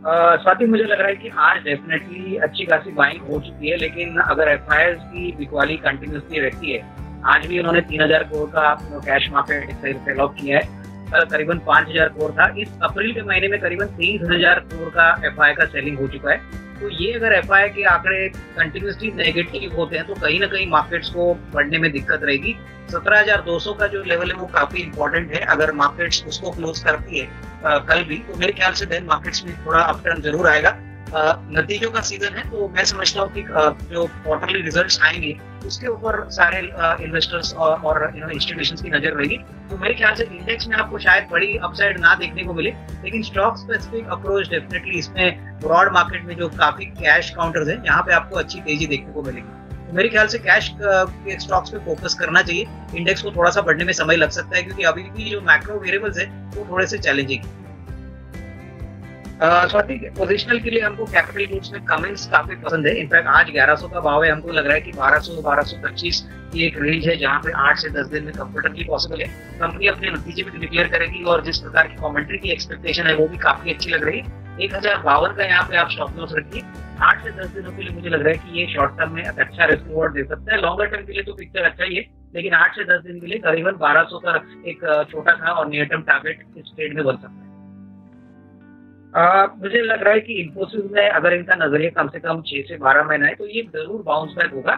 स्वाति, मुझे लग रहा है कि आज डेफिनेटली अच्छी खासी बाइंग हो चुकी है, लेकिन अगर एफआईआईज की बिकवाली कंटिन्यूसली रहती है, आज भी उन्होंने 3,000 करोड़ का कैश मार्केट सेल ऑफ किया है। करीबन 5,000 करोड़ था। इस अप्रैल के महीने में करीबन 23,000 करोड़ का एफआईआई का सेलिंग हो चुका है। तो ये अगर एफआईआई के आंकड़े कंटिन्यूसली नेगेटिव होते हैं तो कहीं ना कहीं मार्केट्स को बढ़ने में दिक्कत रहेगी। 17,200 का जो लेवल है वो काफी इंपॉर्टेंट है। अगर मार्केट्स उसको क्लोज करती है कल भी, तो मेरे ख्याल से देन मार्केट्स में थोड़ा अपटर्न जरूर आएगा। नतीजों का सीजन है, तो मैं समझता हूँ कि जो क्वार्टरली रिजल्ट्स आएंगे उसके ऊपर सारे इन्वेस्टर्स और इंस्टीट्यूशंस की नजर रहेगी। तो मेरे ख्याल से इंडेक्स में आपको शायद बड़ी अपसाइड ना देखने को मिले, लेकिन स्टॉक स्पेसिफिक अप्रोच डेफिनेटली इसमें ब्रॉड मार्केट में जो काफी कैश काउंटर्स हैं, यहाँ पे आपको अच्छी तेजी देखने को मिलेगी। तो मेरे ख्याल से कैश के स्टॉक्स पे फोकस करना चाहिए। इंडेक्स को थोड़ा सा बढ़ने में समय लग सकता है, क्योंकि अभी भी जो मैक्रो वेरिएबल्स है वो थोड़े से चैलेंजिंग। स्वाति, पोजिशनल के लिए हमको कैपिटल गुड्स में कमेंट्स काफी पसंद है। इनफैक्ट आज 1100 का भाव है, हमको लग रहा है कि 1200-1225 की एक रेंज है जहां पे 8 से 10 दिन में कंफर्टेबली पॉसिबल है। कंपनी अपने नतीजे भी डिक्लेयर करेगी और जिस प्रकार की कमेंट्री की एक्सपेक्टेशन है वो भी काफी अच्छी लग रही है। 1052 का यहाँ पे आप स्टॉप लॉस रखिए। 8 से 10 दिनों के लिए मुझे लग रहा है कि ये शॉर्ट टर्म में अच्छा रिस्क रिवॉर्ड दे सकता है। लॉन्गर टर्म के लिए तो पिक्चर अच्छा ही है, लेकिन 8 से 10 दिन के लिए करीबन 1200 का एक छोटा सा और नियर टर्म टारगेट इस ट्रेड में बन सकता है। मुझे लग रहा है कि इन्फोसिस में अगर इनका नजरिया कम से कम 6 से 12 महीना है तो ये जरूर बाउंस बैक होगा।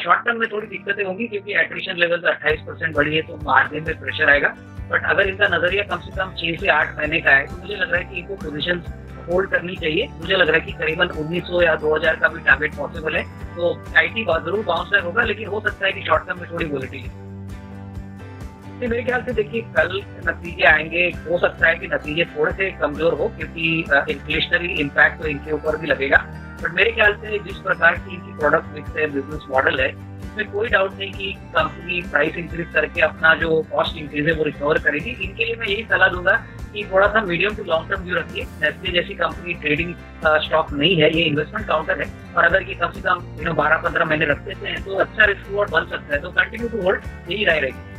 शॉर्ट टर्म में थोड़ी दिक्कतें होंगी, क्योंकि एट्रिशन लेवल 28% बढ़ी है तो मार्जिन में प्रेशर आएगा। बट अगर इनका नजरिया कम से कम 6 से 8 महीने का है तो मुझे लग रहा है कि इनको पोजीशन होल्ड करनी चाहिए। मुझे लग रहा है कि करीबन 1900 या 2000 का भी टारगेट पॉसिबल है। तो आईटी जरूर बाउंस बैक होगा, लेकिन हो सकता है कि शॉर्ट टर्म में थोड़ी वोलेटिलिटी। मेरे ख्याल से देखिए, कल नतीजे आएंगे, हो सकता है कि नतीजे थोड़े से कमजोर हो, क्योंकि इन्फ्लेशनरी इम्पैक्ट तो इनके ऊपर भी लगेगा। बट मेरे ख्याल से जिस प्रकार की इनकी प्रोडक्ट मिक्स है, बिजनेस मॉडल है, इसमें कोई डाउट नहीं कि कंपनी प्राइस इंक्रीज करके अपना जो कॉस्ट इंक्रीज है वो रिकवर करेगी। इनके लिए मैं यही सलाह दूंगा कि थोड़ा सा medium to long term view रखिए। नेस्ले जैसी कंपनी ट्रेडिंग स्टॉक नहीं है, ये इन्वेस्टमेंट काउंटर है, और अगर ये कम से कम 12-15 महीने रख देते हैं तो अच्छा रिस्क रिवॉर्ड बन सकता है। तो कंटिन्यू टू होल्ड, यही राय रहेगी।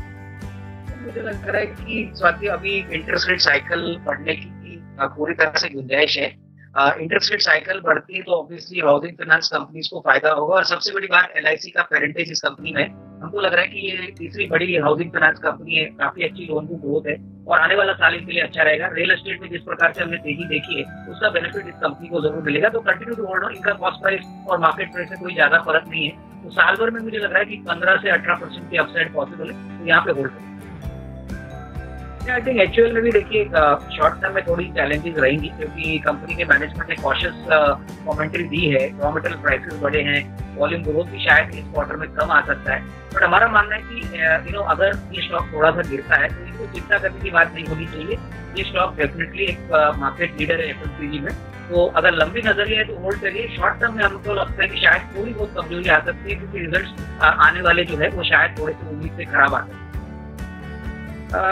मुझे लग रहा है कि स्वाति, अभी इंटरेस्ट रेट साइकिल बढ़ने की पूरी तरह से गुंजाइश है। इंटरेस्ट रेट साइकिल बढ़ती है तो ऑब्वियसली हाउसिंग फाइनेंस कंपनीज को फायदा होगा। और सबसे बड़ी बात, एलआईसी का पेरेंटेज इस कंपनी में, हमको लग रहा है कि ये तीसरी बड़ी हाउसिंग फाइनेंस कंपनी है। काफी अच्छी लोन बुक ग्रोथ है और आने वाला साल इनके लिए अच्छा रहेगा। रियल एस्टेट में जिस प्रकार से हमने तेजी देखी है उसका बेनिफिट इस कंपनी को जरूर मिलेगा। तो कंटिन्यू टू होल्ड। इनका कॉस्ट प्राइस और मार्केट प्राइस से कोई ज्यादा फर्क नहीं है। तो साल भर में मुझे लग रहा है कि 15 से 18% की अपसाइड पॉसिबल है, तो यहाँ पे होल्ड करें। आई थिंक एचयूएल में भी देखिए शॉर्ट टर्म में थोड़ी चैलेंजेस रहेंगी, क्योंकि कंपनी के मैनेजमेंट ने कॉशियस कमेंट्री दी है। रॉ मटेरियल प्राइसेस बढ़े हैं, वॉल्यूम ग्रोथ भी शायद इस क्वार्टर में कम आ सकता है। बट हमारा मानना है कि अगर ये स्टॉक थोड़ा सा गिरता है तो इसको चिंता करने की बात नहीं होनी चाहिए। ये स्टॉक डेफिनेटली एक मार्केट लीडर है एफएमसीजी में। तो अगर लंबी नजरिया है तो होल्ड करिए। शॉर्ट टर्म में हमको लगता है कि शायद थोड़ी बहुत कमजोरी आ सकती है, क्योंकि रिजल्ट आने वाले जो है वो शायद थोड़े से उम्मीद से खराब आते हैं।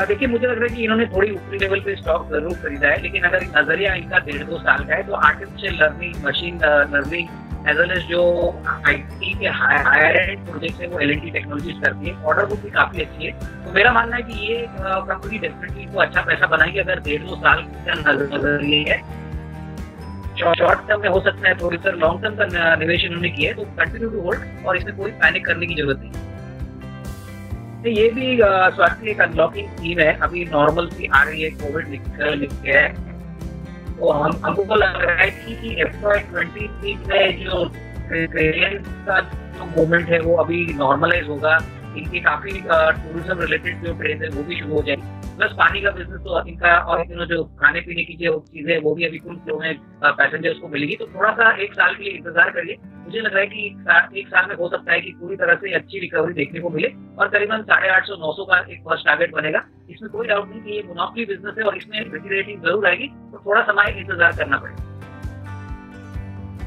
देखिए, मुझे लग रहा है कि इन्होंने थोड़ी ऊपरी लेवल पे स्टॉक जरूर खरीदा है, लेकिन अगर नजरिया इनका 1.5-2 साल का है तो artificial learning, machine learning as well as जो आईटी के हायर एंड प्रोजेक्ट है वो एलएनटी टेक्नोलॉजीज करती है। ऑर्डर बुक भी काफी अच्छी है। तो मेरा मानना है कि ये कंपनी डेफिनेटली को अच्छा पैसा बनाएगी अगर 1.5-2 साल का नजरिया है। शॉर्ट टर्म में हो सकता है, थोड़ी सा लॉन्ग टर्म का निवेश इन्होंने किया है, तो कंटिन्यू टू होल्ड और इसमें कोई पैनिक करने की जरूरत नहीं। ये भी स्वास्थ्य एक अनलॉकिंग स्कीम है, अभी नॉर्मल सी आ रही है, कोविड निकल गया है। तो हमको लग रहा है कि FY23 में जो ट्रेन का जो मूवमेंट है वो अभी नॉर्मलाइज होगा। इनकी काफी टूरिज्म रिलेटेड जो ट्रेन है वो भी शुरू हो जाएगी। प्लस पानी का बिजनेस तो इनका, और जो खाने पीने की जो चीजें वो भी अभी कुछ फ्लो में पैसेंजर्स को मिलेगी। तो थोड़ा सा 1 साल के लिए इंतजार करिए। मुझे लग रहा है कि 1 साल में हो सकता है कि पूरी तरह से अच्छी रिकवरी देखने को मिले और करीबन 850-900 का एक फर्स्ट टारगेट बनेगा। इसमें कोई डाउट नहीं कि ये मोनोपोली बिजनेस है और इसमें रेटिंग जरूर आएगी, तो थोड़ा समय इंतजार करना पड़ेगा।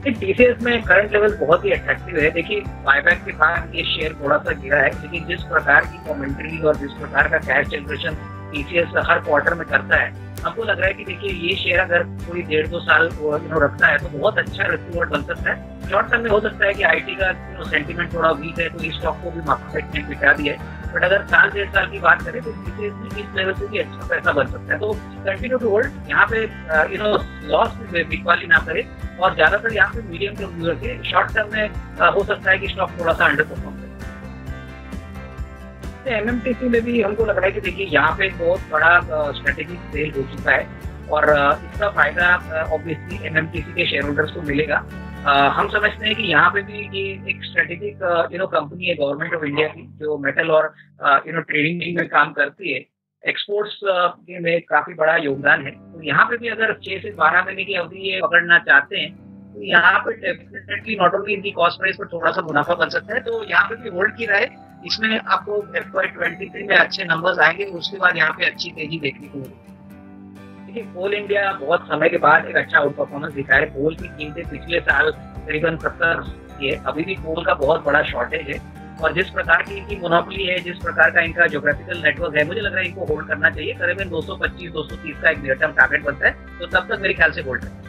टीसीएस में करंट लेवल बहुत ही अट्रैक्टिव है। देखिए, बायबैक के बाद ये शेयर थोड़ा सा गिरा है, लेकिन जिस प्रकार की कमेंट्री और जिस प्रकार का कैश जनरेशन टीसीएस हर क्वार्टर में करता है, हमको लग रहा है कि देखिए ये शेयर अगर कोई 1.5-2 साल रखता है तो बहुत अच्छा रिवॉर्ड बन सकता है। शॉर्ट टर्म में हो सकता है कि आईटी का सेंटीमेंट थोड़ा वीक है, तो इस स्टॉक को भी मार्केट ने बिठा दिया है। बट अगर साल 1.5 साल की बात करें तो इस लेवल से भी अच्छा पैसा बन सकता है। तो कंटिन्यू टू होल्ड, यहाँ पे लॉस बिग वाली ना करे, और ज्यादातर यहाँ पे मीडियम टर्म व्यू रखे। शॉर्ट टर्म में हो सकता है कि स्टॉक थोड़ा सा अंडर परफॉर्म करे। एमएमटीसी में भी हमको लग रहा है कि देखिए यहाँ पे बहुत बड़ा स्ट्रेटेजिक सेल हो चुका है, और इसका फायदा ऑब्वियसली एमएमटीसी के शेयर होल्डर्स को मिलेगा। हम समझते हैं कि यहाँ पे भी ये एक स्ट्रेटेजिक कंपनी है गवर्नमेंट ऑफ इंडिया की, जो मेटल और ट्रेडिंग में काम करती है। एक्सपोर्ट्स में काफी बड़ा योगदान है। तो यहाँ पे भी अगर 6 से 12 महीने की अवधि ये पकड़ना चाहते हैं तो यहाँ पे डेफिनेटली नॉट ओनली इनकी कॉस्ट प्राइस पर थोड़ा सा मुनाफा बन सकता है। तो यहाँ पे भी होल्ड की रहे। इसमें आपको FY23 में अच्छे नंबर्स आएंगे, उसके बाद यहाँ पे अच्छी तेजी देखने को मिलेगी। देखिए कोल इंडिया बहुत समय के बाद एक अच्छा आउट परफॉर्मेंस दिखा है। कोल की कीमतें पिछले साल करीबन 70 की है। अभी भी कोल का बहुत बड़ा शॉर्टेज है, और जिस प्रकार की इनकी मोनोपोली है, जिस प्रकार का इनका ज्योग्राफिकल नेटवर्क है, मुझे लग रहा है इनको होल्ड करना चाहिए। करीबन 225-230 का एक नियर टर्म टारगेट बनता है, तो तब तक मेरे ख्याल से होल्ड करें।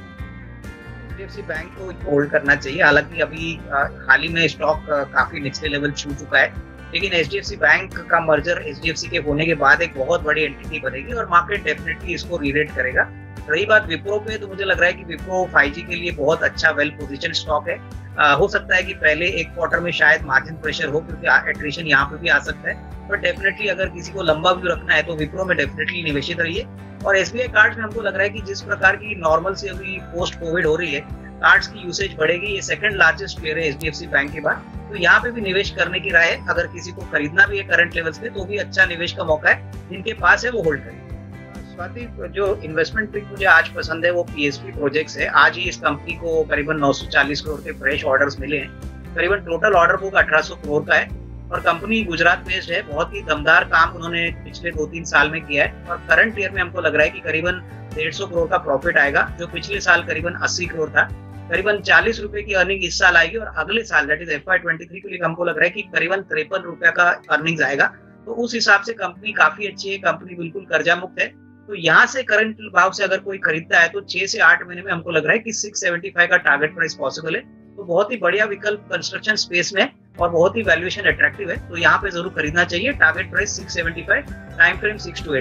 HDFC बैंक को होल्ड करना चाहिए। हालांकि अभी हाल ही में स्टॉक काफी निचले लेवल छू चुका है, लेकिन HDFC बैंक का मर्जर HDFC के होने के बाद एक बहुत बड़ी एंटिटी बनेगी, और मार्केट डेफिनेटली इसको रीरेट करेगा। रही बात विप्रो पे, तो मुझे लग रहा है कि विप्रो 5G के लिए बहुत अच्छा वेल पोजिशन स्टॉक है। हो सकता है कि पहले एक क्वार्टर में शायद मार्जिन प्रेशर हो, क्योंकि एट्रिशन यहाँ पे भी आ सकता है। बट डेफिनेटली अगर किसी को लंबा व्यू रखना है तो विप्रो में डेफिनेटली निवेशित रहिए। और SBI कार्ड्स में हमको लग रहा है कि जिस प्रकार की नॉर्मल से अभी पोस्ट कोविड हो रही है, कार्ड्स की यूसेज बढ़ेगी। ये सेकंड लार्जेस्ट प्लेयर है HDFC बैंक के बाद, तो यहाँ पे भी निवेश करने की राय है। अगर किसी को खरीदना भी है करंट लेवल्स पे, तो भी अच्छा निवेश का मौका है। जिनके पास है वो होल्ड करें। स्वाति, जो इन्वेस्टमेंट पिक मुझे आज पसंद है वो PSP प्रोजेक्ट्स है। आज ही इस कंपनी को करीबन 940 करोड़ के फ्रेश ऑर्डर्स मिले हैं। करीबन टोटल ऑर्डर बुक 1800 करोड़ का है, और कंपनी गुजरात बेस्ड है। बहुत ही दमदार काम उन्होंने पिछले 2-3 साल में किया है, और करंट ईयर में हमको लग रहा है कि करीबन 150 करोड़ का प्रॉफिट आएगा, जो पिछले साल करीबन 80 करोड़ था। करीबन 40 रुपए की अर्निंग इस साल आएगी, और अगले साल दैट इज FY23 के लिए हमको लग रहा है कि करीबन 53 रुपए का अर्निंग्स आएगा। तो उस हिसाब से कंपनी काफी अच्छी है, कंपनी बिल्कुल कर्जा मुक्त है। तो यहाँ से करंट भाव से अगर कोई खरीदता है तो 6 से 8 महीने में हमको लग रहा है कि 675 का टारगेट प्राइस पॉसिबल है। तो बहुत ही बढ़िया विकल्प कंस्ट्रक्शन स्पेस में, और बहुत ही वैल्यूएशन अट्रैक्टिव है। तो यहाँ पे जरूर खरीदना चाहिए। Target price 675, time frame 6 to 8।